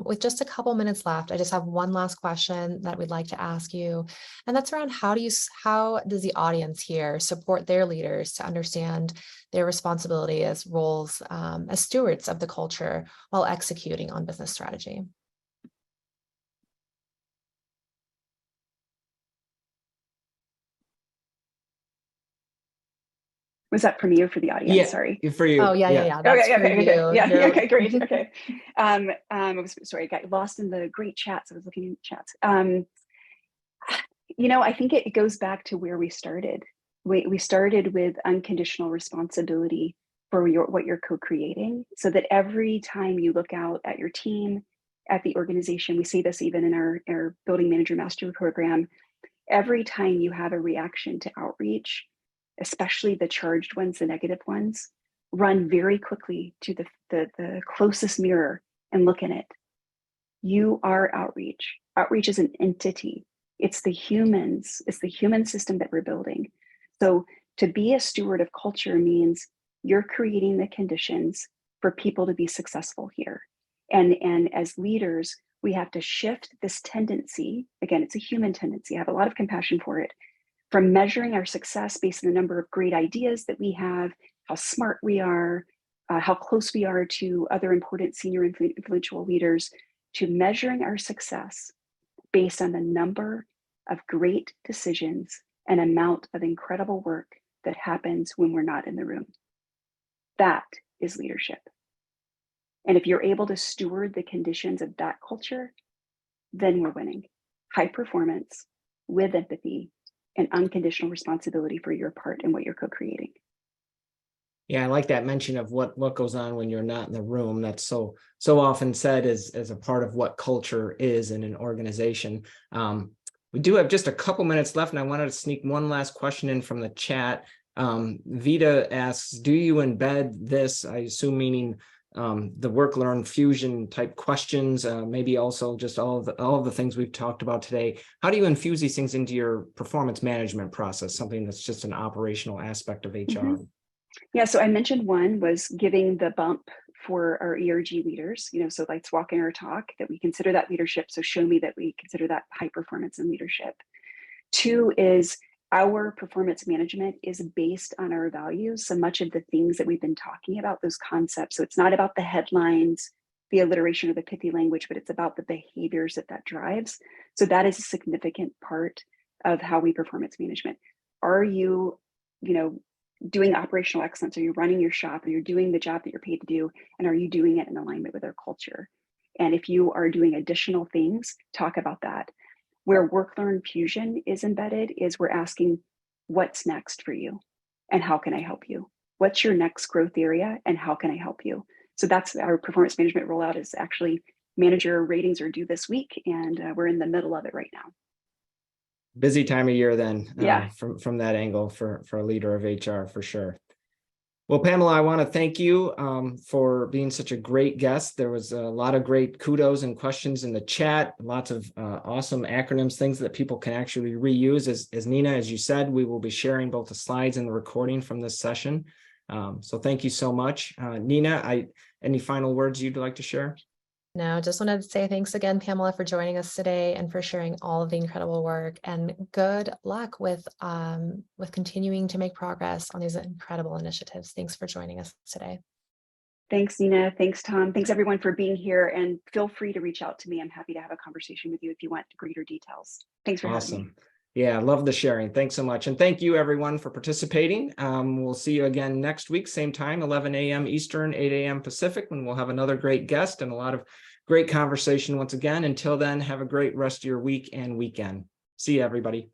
With just a couple minutes left, I just have one last question that we'd like to ask you. And that's around how does the audience here support their leaders to understand their responsibility as roles as stewards of the culture while executing on business strategy? Was that for me or for the audience? Yeah, sorry. For you. Oh, yeah. That's okay, for you. Yeah, okay, great. Okay. I was sorry, I got lost in the great chats. I was looking in chats. You know, I think it goes back to where we started. We started with unconditional responsibility for what you're co-creating, so that every time you look out at your team, at the organization, we see this even in our building manager mastery program, every time you have a reaction to outreach, especially the charged ones, the negative ones, run very quickly to the closest mirror and look in it. You are outreach. Outreach is an entity. It's the humans, it's the human system that we're building. So to be a steward of culture means you're creating the conditions for people to be successful here. And as leaders, we have to shift this tendency. Again, it's a human tendency. I have a lot of compassion for it. From measuring our success based on the number of great ideas that we have, how smart we are, how close we are to other important senior influential leaders, to measuring our success based on the number of great decisions and amount of incredible work that happens when we're not in the room. That is leadership. And if you're able to steward the conditions of that culture, then we're winning. High performance with empathy and unconditional responsibility for your part in what you're co-creating. Yeah, I like that mention of what goes on when you're not in the room. That's so often said as a part of what culture is in an organization. We do have just a couple minutes left, and I wanted to sneak one last question in from the chat. Vita asks, do you embed this, I assume meaning the work, learn, fusion type questions, maybe also just all of the things we've talked about today. How do you infuse these things into your performance management process, something that's just an operational aspect of HR? Mm-hmm. Yeah, so I mentioned one was giving the bump for our ERG leaders, so let's walk in our talk, that we consider that leadership. So show me that we consider that high performance and leadership. 2 is our performance management is based on our values. So much of the things that we've been talking about, those concepts. So it's not about the headlines, the alliteration or the pithy language, but it's about the behaviors that drives. So that is a significant part of how we performance management. Are you, doing operational excellence? Are you running your shop? Are you doing the job that you're paid to do? And are you doing it in alignment with our culture? And if you are doing additional things, talk about that. Where work, learn, fusion is embedded is we're asking, what's next for you? And how can I help you? What's your next growth area? And how can I help you? So that's our performance management rollout. Is actually manager ratings are due this week, and we're in the middle of it right now. Busy time of year then, yeah. From that angle for a leader of HR, for sure. Well, Pamela, I want to thank you for being such a great guest. There was a lot of great kudos and questions in the chat, lots of awesome acronyms, things that people can actually reuse. As Nina, as you said, we will be sharing both the slides and the recording from this session. So thank you so much. Nina, any final words you'd like to share? No, just wanted to say thanks again, Pamela, for joining us today and for sharing all of the incredible work, and good luck with continuing to make progress on these incredible initiatives. Thanks for joining us today. Thanks, Nina. Thanks, Tom. Thanks, everyone, for being here. And feel free to reach out to me. I'm happy to have a conversation with you if you want greater details. Thanks for having me. Yeah, I love the sharing. Thanks so much. And thank you, everyone, for participating. We'll see you again next week, same time, 11 a.m. Eastern, 8 a.m. Pacific, when we'll have another great guest and a lot of great conversation once again. Until then, have a great rest of your week and weekend. See you, everybody.